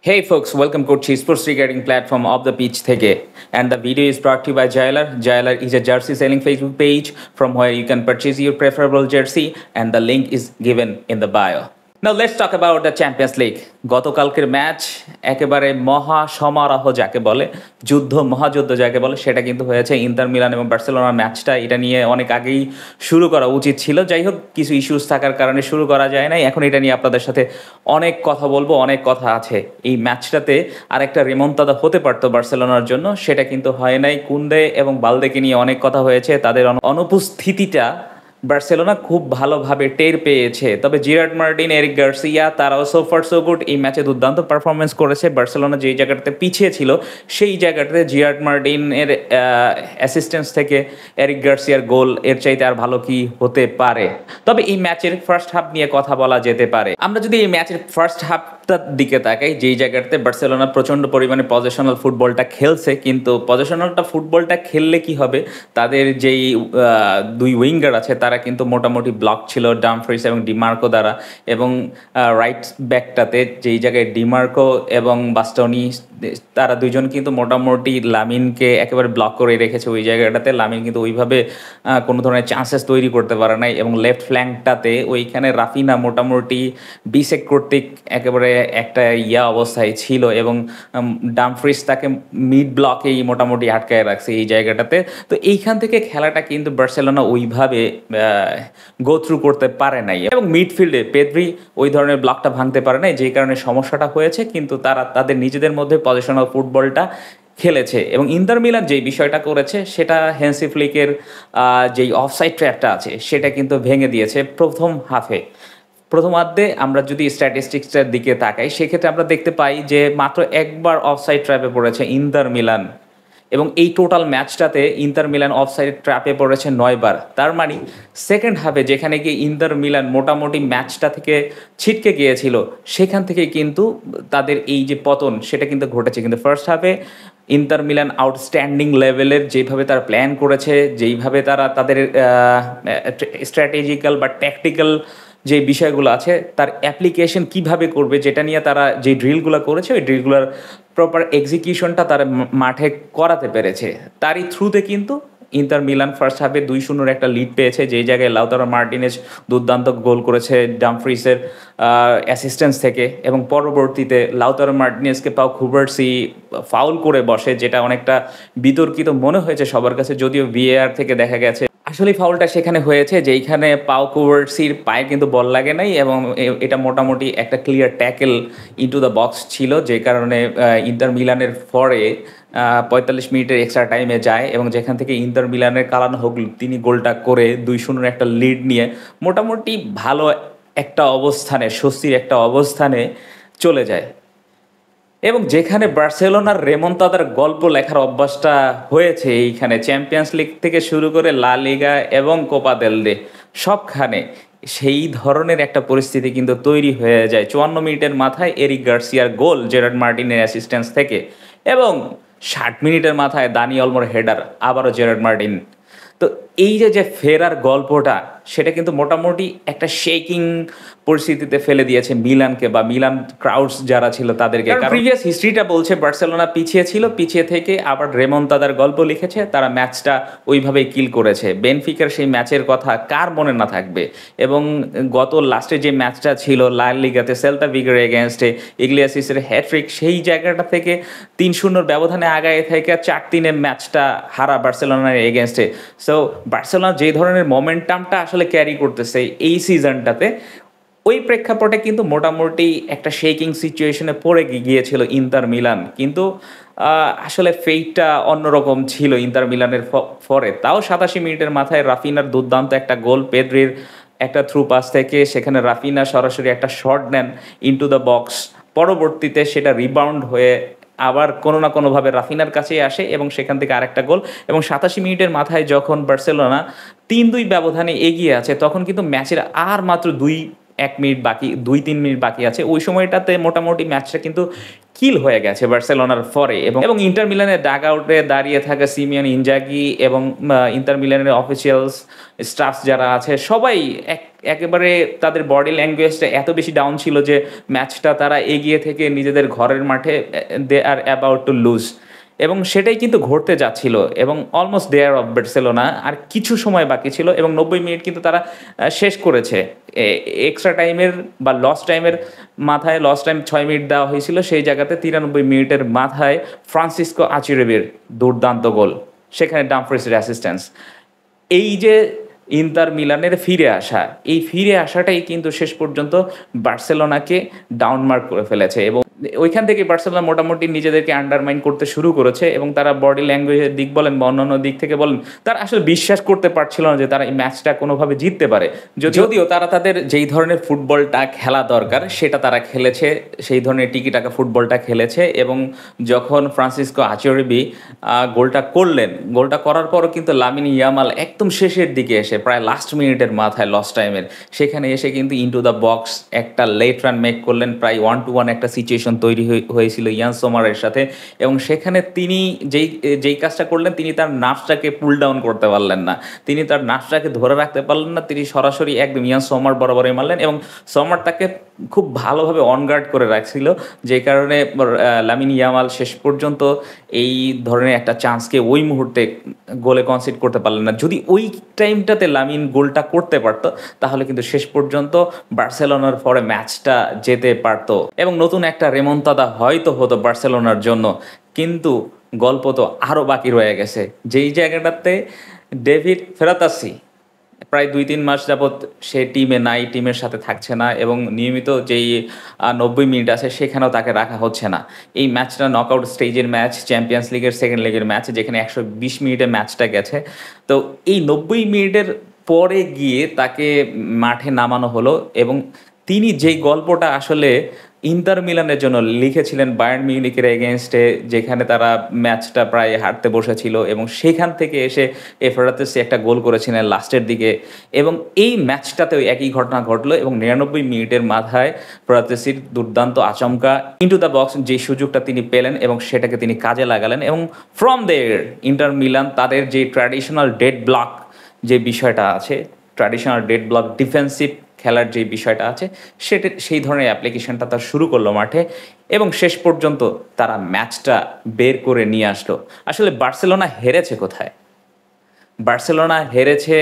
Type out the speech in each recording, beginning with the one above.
Hey folks, welcome Coach Sports Regarding platform of the pitch থেকে and the video is brought to you by Jailer. Jailer is a jersey selling Facebook page from where you can purchase your preferable jersey and the link is given in the bio. Now let's talk about the Champions League. গতকালকের match একেবারে মহা সমারোহ যাকে বলে মহাযুদ্ধ যাকে বলে সেটা কিন্তু হয়েছে ইন্টার মিলান এবং বার্সেলোনার ম্যাচটা এটা নিয়ে অনেক আগেই শুরু করা উচিত ছিল যাই হোক কিছু ইস্যুস থাকার কারণে শুরু করা যায় নাই এখন এটা নিয়ে আপনাদের সাথে অনেক কথা বলবো অনেক কথা আছে এই ম্যাচটাতে আরেকটা রিমন্তাদা হতে পারতো বার্সেলোনার জন্য সেটা কিন্তু হয় নাই কুন্দে এবং বালদেকে নিয়ে অনেক কথা হয়েছে তাদের অনুপস্থিতিটা বার্সেলোনা খুব ভালোভাবে টের পেয়েছে তবে জিরার্ড মার্টিন এরিক গার্সিয়া তারাও সো ফার সো গুড এই ম্যাচে দুর্দান্ত পারফরমেন্স করেছে বার্সেলোনা যেই জায়গাটাতে পিছিয়ে ছিল সেই জায়গাটাতে জিরার্ড মার্টিনের অ্যাসিস্ট্যান্স থেকে এরিক গার্সিয়ার গোল এর চাইতে আর ভালো কি হতে পারে তবে এই ম্যাচের ফার্স্ট হাফ নিয়ে কথা বলা যেতে পারে আমরা যদি এই ম্যাচের ফার্স্ট হাফটার দিকে তাকাই যেই জায়গাটাতে বার্সেলোনা প্রচণ্ড পরিমাণে পজিশনাল ফুটবলটা খেলছে কিন্তু পজিশনালটা ফুটবলটা খেললে কি হবে তাদের যেই দুই উইঙ্গার আছে তারা কিন্তু মোটামুটি ব্লক ছিল ডামফ্রিস এবং ডিমার্কো দ্বারা এবং রাইট ব্যাকটাতে যেই জায়গায় ডিমার্কো এবং বাস্টনি তারা দুজন কিন্তু মোটামুটি লামিনকে একেবারে ব্লক করে রেখেছে ওই জায়গাটাতে লামিন কিন্তু ওইভাবে কোনো ধরনের চান্সেস তৈরি করতে পারে নাই এবং লেফট ফ্ল্যাঙ্কটাতে ওইখানে রাফিনা মোটামুটি বিসেক কর্তৃক একেবারে একটা অবস্থায় ছিল এবং ডামফ্রিস তাকে মিড ব্লকেই মোটামুটি আটকায় রাখছে এই জায়গাটাতে তো এইখান থেকে খেলাটা কিন্তু বার্সেলোনা ওইভাবে গো থ্রু করতে পারে নাই এবং মিডফিল্ডে পেদ্রি ওই ধরনের ব্লকটা ভাঙতে পারে নাই যেই কারণে সমস্যাটা হয়েছে কিন্তু তারা তাদের নিজেদের মধ্যে পজিশনাল ফুটবলটা খেলেছে এবং ইন্টার মিলান যেই বিষয়টা করেছে সেটা হ্যান্সি ফ্লিকের যেই অফসাইড ট্র্যাপটা আছে সেটা কিন্তু ভেঙে দিয়েছে প্রথম হাফে প্রথমার্ধে আমরা যদি স্ট্যাটিস্টিক্সটার দিকে তাকাই সেক্ষেত্রে আমরা দেখতে পাই যে মাত্র একবার অফসাইড ট্র্যাপে পড়েছে ইন্টার মিলান এবং এই টোটাল ম্যাচটাতে ইন্টার মিলান অফসাইড ট্র্যাপে পড়েছে 9 বার তার মানে সেকেন্ড হাফে যেখানে গিয়ে ইন্টার মিলান মোটামুটি ম্যাচটা থেকে ছিটকে গিয়েছিল সেখান থেকে কিন্তু তাদের এই যে পতন সেটা কিন্তু ঘটেছে কিন্তু ফার্স্ট হাফে ইন্টার মিলান আউটস্ট্যান্ডিং লেভেলের যেভাবে তারা প্ল্যান করেছে যেইভাবে তারা তাদের স্ট্র্যাটেজিক্যাল বা ট্যাকটিক্যাল যে বিষয়গুলো আছে তার অ্যাপ্লিকেশন কিভাবে করবে যেটা নিয়ে তারা যে ড্রিলগুলো করেছে ওই ড্রিলগুলোর প্রপার এক্সিকিউশনটা তারা মাঠে করাতে পেরেছে তারই থ্রুতে কিন্তু ইন্টার মিলান ফার্স্ট হাফে 2-0 একটা লিড পেয়েছে যেই জায়গায় লাউতারো মার্টিনেজ দুর্দান্ত গোল করেছে ডামফ্রিসের অ্যাসিস্ট্যান্স থেকে এবং পরবর্তীতে লাউতারো মার্টিনেজকে পাও খুবার্সি ফাউল করে বসে যেটা অনেকটা বিতর্কিত মনে হয়েছে সবার কাছে যদিও ভিএআর থেকে দেখা গেছে আসলে ফাউলটা সেখানে হয়েছে যেইখানে পাও কুভার্সির পায়ে কিন্তু বল লাগে নাই এবং এটা মোটামুটি একটা clear tackle into the box ছিল যে কারণে ইন্টার মিলানের পরে 45 মিনিটের এক্সট্রা টাইমে যায় এবং যেখান থেকে ইন্টার মিলানের কালানো হোক তিনি গোলটা করে 2-0 একটা লিড নিয়ে মোটামুটি ভালো একটা অবস্থানে স্বস্তির একটা অবস্থানে চলে যায় এবং যেখানে বার্সেলোনার রেমন্তাদার গল্প লেখার অভ্যাসটা হয়েছে এইখানে চ্যাম্পিয়ন্স লিগ থেকে শুরু করে লা লিগা এবং কোপা দেল রে সবখানে সেই ধরনের একটা পরিস্থিতি কিন্তু তৈরি হয়ে যায় 54 মিনিটের মাথায় এরিক গার্সিয়ার গোল জেরার্ড মার্টিনের অ্যাসিস্ট্যান্স থেকে এবং 60 মিনিটের মাথায় দানি অলমোর হেডার আবারও জেরার্ড মার্টিন তো এই যে ফেরার গল্পটা সেটা কিন্তু মোটামুটি একটা শেকিং পরিস্থিতিতে ফেলে দিয়েছে মিলানকে বা মিলান ক্রাউডস যারা ছিল তাদেরকে কারণ প্রিভিয়াস হিস্ট্রিটা বলছে বার্সেলোনা পিছিয়ে ছিল পিছিয়ে থেকে আবার রেমন্তাদার গল্প লিখেছে তারা ম্যাচটা ওইভাবেই কিল করেছে বেনফিকার সেই ম্যাচের কথা কার মনে না থাকবে এবং গত লাস্টে যে ম্যাচটা ছিল লা লিগাতে সেল্তা ভিগোর এগেনস্টে ইগলিয়াসিসের হ্যাট্রিক সেই জায়গাটা থেকে 3-0 ব্যবধানে আগায় থেকে 4-3 ম্যাচটা হারা বার্সেলোনার এগেনস্টে সো বার্সেলোনা যে ধরনের মোমেন্টামটা আসলে ক্যারি করতেছে এই সিজনটাতে ওই প্রেক্ষাপটে কিন্তু মোটামুটি একটা শেকিং সিচুয়েশনে পড়ে গিয়েছিল ইন্টার মিলান কিন্তু আসলে ফেইটটা অন্যরকম ছিল ইন্টার মিলানের পরে তাও 87 মিনিটের মাথায় রাফিনার দুর্দান্ত একটা গোল পেদ্রির একটা থ্রু পাস থেকে সেখানে রাফিনা সরাসরি একটা শট নেন ইনটু দ্য বক্স পরবর্তীতে সেটা রিবাউন্ড হয়ে আবার কোনো না কোনোভাবে রাফিনার কাছেই আসে এবং সেখান থেকে আরেকটা গোল এবং 87 মিনিটের মাথায় যখন বার্সেলোনা 3-2 ব্যবধানে এগিয়ে আছে তখন কিন্তু ম্যাচের আর মাত্র 2 1 মিনিট বাকি, 2-3 মিনিট বাকি আছে, ওই সময়টাতে মোটামুটি ম্যাচটা কিন্তু কিল হয়ে গেছে বার্সেলোনার ফরে। এবং ইন্টার মিলানের ডাগ আউটে দাঁড়িয়ে থাকা সিমিয়ন ইনজাগি এবং ইন্টার মিলানের অফিসিয়ালস স্টাফ যারা আছে সবাই একেবারে তাদের বডি ল্যাঙ্গুয়েজটা এত বেশি ডাউন ছিল যে ম্যাচটা তারা এগিয়ে থেকে নিজেদের ঘরের মাঠে দে আর অ্যাবাউট টু লুজ, এবং সেটাই কিন্তু ঘটতে যাচ্ছিল। এবং অলমোস্ট দেয়ার অফ বার্সেলোনা, আর কিছু সময় বাকি ছিল এবং 90 মিনিট কিন্তু তারা শেষ করেছে। এক্সট্রা টাইমের বা লস টাইমের মাথায়, লস টাইম 6 মিনিট দেওয়া হয়েছিল, সেই জায়গাতে 93 মিনিটের মাথায় ফ্রান্সিসকো আচিরেবির দুর্দান্ত গোল, সেখানে ডামফ্রিসের অ্যাসিস্ট্যান্স। এই যে ইন্টার মিলানের ফিরে আসা, এই ফিরে আসাটাই কিন্তু শেষ পর্যন্ত বার্সেলোনাকে ডাউনমার্ক করে ফেলেছে। এবং ওইখান থেকে বার্সেলোনা মোটামুটি নিজেদেরকে আন্ডারমাইন করতে শুরু করেছে, এবং তারা বডি ল্যাঙ্গুয়েজের দিক বলেন বা অন্যান্য দিক থেকে বলেন, তারা আসলে বিশ্বাস করতে পারছিল না যে তারা এই ম্যাচটা কোনোভাবে জিততে পারে। যদিও তারা তাদের যেই ধরনের ফুটবলটা খেলা দরকার সেটা তারা খেলেছে, সেই ধরনের টিকি টাকা ফুটবলটা খেলেছে। এবং যখন ফ্রান্সিসকো আচিরেবি গোলটা করলেন, গোলটা করার পরও কিন্তু লামিন ইয়ামাল একদম শেষের দিকে এসে, প্রায় লাস্ট মিনিটের মাথায় লস টাইমের, সেখানে এসে কিন্তু ইনটু দ্য বক্স একটা লেট রান মেক করলেন। প্রায় 1-1 একটা সিচুয়েশন তৈরি হয়েছিল ইয়ান সোমারের সাথে, এবং সেখানে তিনি যেই কাজটা করলেন, তিনি তার নার্ভসটাকে পুল ডাউন করতে পারলেন না, তিনি তার নার্ভসটাকে ধরে রাখতে পারলেন না, তিনি সরাসরি একদম ইয়ান সোমার বরাবরই মারলেন, এবং সোমার তাকে খুব ভালোভাবে অনগার্ড করে রাখছিল, যে কারণে লামিন ইয়ামাল শেষ পর্যন্ত এই ধরনের একটা চান্সকে ওই মুহূর্তে গোলে কনসিড করতে পারলেন না। যদি ওই টাইমটাতে লামিন গোলটা করতে পারতো তাহলে কিন্তু শেষ পর্যন্ত বার্সেলোনার পরে ম্যাচটা যেতে পারতো এবং নতুন একটা রেমন্তাদা হয়তো হতো বার্সেলোনার জন্য। কিন্তু গল্প তো আরও বাকি রয়ে গেছে, যেই জায়গাটাতে ডেভিড ফেরাতাসি প্রায় 2-3 মাস যাবৎ সে টিমে নাই, টিমের সাথে থাকছে না, এবং নিয়মিত যেই 90 মিনিট আছে সেখানেও তাকে রাখা হচ্ছে না। এই ম্যাচটা নকআউট স্টেজের ম্যাচ, চ্যাম্পিয়ন্স লিগের সেকেন্ড লেগের ম্যাচ, যেখানে 120 মিনিটে ম্যাচটা গেছে। তো এই 90 মিনিটের পরে গিয়ে তাকে মাঠে নামানো হলো, এবং তিনি যেই গল্পটা আসলে ইন্টার মিলানের জন্য লিখেছিলেন বায়ার্ন মিউনিখের এগেনস্টে, যেখানে তারা ম্যাচটা প্রায় হারতে বসেছিল, এবং সেখান থেকে এসে ফেরাতাসি একটা গোল করেছিলেন লাস্টের দিকে, এবং এই ম্যাচটাতেও একই ঘটনা ঘটলো। এবং 99 মিনিটের মাথায় ফেরাতাসির দুর্দান্ত আচমকা ইনটু দ্য বক্স যে সুযোগটা তিনি পেলেন এবং সেটাকে তিনি কাজে লাগালেন, এবং ফ্রম দেয়ার ইন্টার মিলান তাদের যে ট্র্যাডিশনাল ডেড ব্লক যে বিষয়টা আছে, ট্র্যাডিশনাল ডেড ব্লক ডিফেন্সিভ খেলার যে বিষয়টা আছে, সেই ধরনের অ্যাপ্লিকেশনটা তারা শুরু করলো মাঠে, এবং শেষ পর্যন্ত তারা ম্যাচটা বের করে নিয়ে আসলো। আসলে বার্সেলোনা হেরেছে কোথায়? বার্সেলোনা হেরেছে,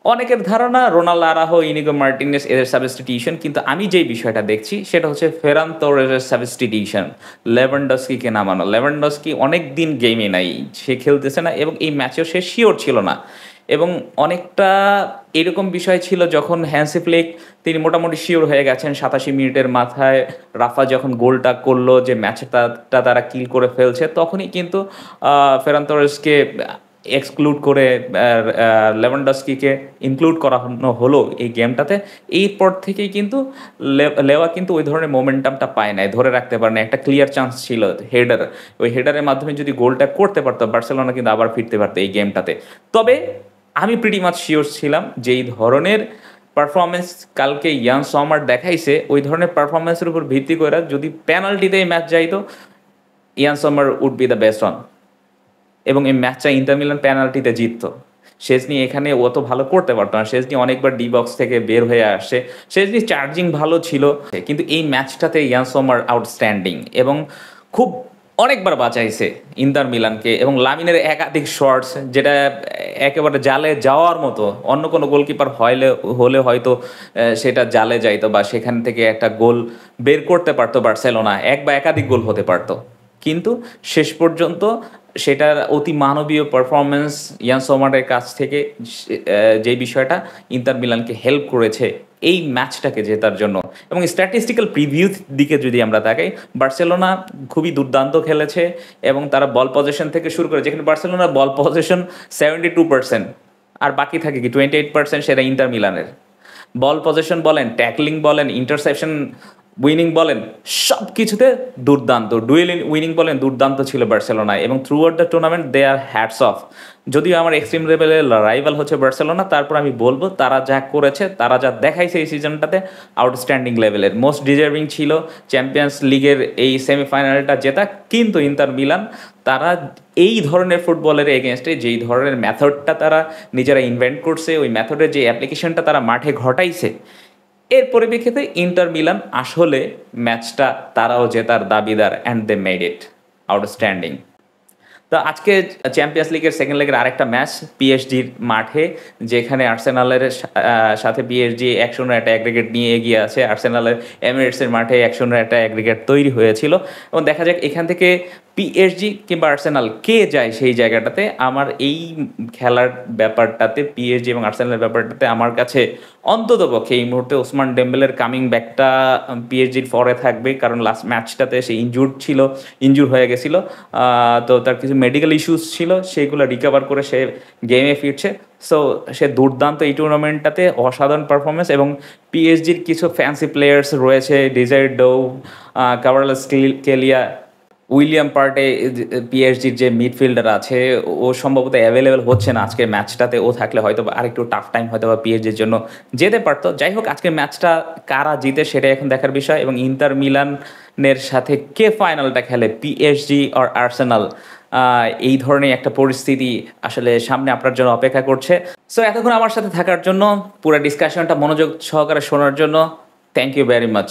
অনেকের ধারণা রোনাল্ডো আরাহো, ইনিগো মার্টিনেস এদের সাবস্টিটিউশন, কিন্তু আমি যেই বিষয়টা দেখছি সেটা হচ্ছে ফেরান তোরেসের সাবস্টিটিউশন, লেভানডস্কিকে নামানো। লেভানডস্কি অনেক দিন গেমে নাই, সে খেলতেছে না, এবং এই ম্যাচেও সে শিওর ছিল না। এবং অনেকটা এরকম বিষয় ছিল যখন হ্যান্সি ফ্লিক তিনি মোটামুটি শিওর হয়ে গেছেন 87 মিনিটের মাথায় রাফা যখন গোলটা করলো যে ম্যাচটা তারা কিল করে ফেলছে, তখনই কিন্তু ফেরান তোরেসকে এক্সক্লুড করে লেভানডস্কিকে ইনক্লুড করানো হলো এই গেমটাতে। এরপর থেকেই কিন্তু লেওয়া কিন্তু ওই ধরনের মোমেন্টামটা পায় নাই, ধরে রাখতে পারে না। একটা ক্লিয়ার চান্স ছিল হেডার, ওই হেডারের মাধ্যমে যদি গোলটা করতে পারতো বার্সেলোনা কিন্তু আবার ফিরতে পারতো এই গেমটাতে। তবে আমি প্রিটি মাচ শিওর ছিলাম যে এই ধরনের পারফরমেন্স কালকে ইয়ান সোমার দেখাইছে, ওই ধরনের পারফরমেন্সের উপর ভিত্তি করে যদি পেনাল্টিতে এই ম্যাচ যাইতো, Yann Sommer would be the best one, এবং এই ম্যাচটা ইন্টার মিলান পেনাল্টিতে জিততো। শেজনি এখানে অত ভালো করতে পারতো না, শেজনি অনেকবার ডি বক্স থেকে বের হয়ে আসছে, শেজনি চার্জিং ভালো ছিল, কিন্তু এই ম্যাচটাতে ইয়ান সোমার আউটস্ট্যান্ডিং, এবং খুব অনেকবার বাঁচাইছে ইন্টার মিলানকে। এবং লামিনের একাধিক শটস যেটা একেবারে জালে যাওয়ার মতো, অন্য কোনো গোলকিপার হলে হয়তো সেটা জালে যাইতো বা সেখান থেকে একটা গোল বের করতে পারতো বার্সেলোনা, এক বা একাধিক গোল হতে পারতো, কিন্তু শেষ পর্যন্ত সেটার অতি মানবীয় পারফরমেন্স ইয়ান সোমারের কাছ থেকে যে বিষয়টা ইন্টার মিলানকে হেল্প করেছে এই ম্যাচটাকে জেতার জন্য। এবং স্ট্যাটিস্টিক্যাল প্রিভিউ দিকে যদি আমরা তাকাই, বার্সেলোনা খুবই দুর্দান্ত খেলেছে, এবং তারা বল পজিশন থেকে শুরু করে, যেখানে বার্সেলোনার বল পজিশন 72%, আর বাকি থাকে কি 28%, সেটা ইন্টার মিলানের। বল পজিশন বলেন, ট্যাকলিং বলেন, ইন্টারসেপশন উইনিং বলেন সব কিছুতে দুর্দান্ত, ডুয়েল উইনিং বলেন দুর্দান্ত ছিল বার্সেলোনা, এবং throughout the tournament they are hats off. যদিও আমার এক্সট্রিম লেভেলের রাইভাল হচ্ছে বার্সেলোনা, তারপর আমি বলবো তারা যা করেছে, তারা যা দেখাইছে এই সিজনটাতে আউটস্ট্যান্ডিং লেভেলের, মোস্ট ডিজার্ভিং ছিল চ্যাম্পিয়ন্স লিগের এই সেমিফাইনালটা জেতা। কিন্তু ইন্টার মিলান তারা এই ধরনের ফুটবলের এগেনস্টে যেই ধরনের মেথডটা তারা নিজেরা ইনভেন্ট করছে, ওই মেথডের যে অ্যাপ্লিকেশনটা তারা মাঠে ঘটাইছে, এর পরিপ্রেক্ষিতে ইন্টার মিলান আসলে ম্যাচটা তারাও জেতার দাবিদার, and they made it outstanding. তো আজকে চ্যাম্পিয়ন্স লিগের সেকেন্ড লেগের আরেকটা ম্যাচ পিএসজির মাঠে, যেখানে আর্সেনালের সাথে পিএসজি 1-0 একটা অ্যাগ্রিগেট নিয়ে এগিয়ে আছে। আর্সেনালের এমিরেটসের মাঠে 1-0 একটা অ্যাগ্রিগেট তৈরি হয়েছিল, এবং দেখা যাক এখান থেকে পিএসজি কিংবা আর্সেনাল কে যায় সেই জায়গাটাতে। আমার এই খেলার ব্যাপারটাতে, পিএসজি এবং আর্সেনালের ব্যাপারটাতে আমার কাছে অন্ততপক্ষে এই মুহূর্তে ওসমান ডেম্বেলের কামিং ব্যাকটা পিএসজির পরে থাকবে, কারণ লাস্ট ম্যাচটাতে সে ইনজুর হয়ে গেছিলো। তো তার কিছু মেডিকেল ইস্যুস ছিল, সেইগুলো রিকভার করে সে গেমে ফিরছে। সো সে দুর্দান্ত এই টুর্নামেন্টটাতে অসাধারণ পারফরমেন্স, এবং পিএসজির কিছু ফ্যান্সি প্লেয়ার্স রয়েছে, ডিজায়ার ডো, কাভারলেস কেলিয়া, উইলিয়াম পার্টে, পিএসজির যে মিডফিল্ডার আছে ও সম্ভবত অ্যাভেলেবেল হচ্ছে না আজকের ম্যাচটাতে। ও থাকলে হয়তো আরেকটু টাফ টাইম হয়তো বা পিএসজির জন্য যেতে পারতো। যাই হোক, আজকের ম্যাচটা কারা জিতে সেটাই এখন দেখার বিষয়, এবং ইন্টার মিলানের সাথে কে ফাইনালটা খেলে, পিএসজি আর আর্সেনাল, এই ধরনের একটা পরিস্থিতি আসলে সামনে আপনার জন্য অপেক্ষা করছে। সো এতক্ষণ আমার সাথে থাকার জন্য, পুরো ডিসকাশনটা মনোযোগ সহকারে শোনার জন্য থ্যাংক ইউ ভেরি মাচ।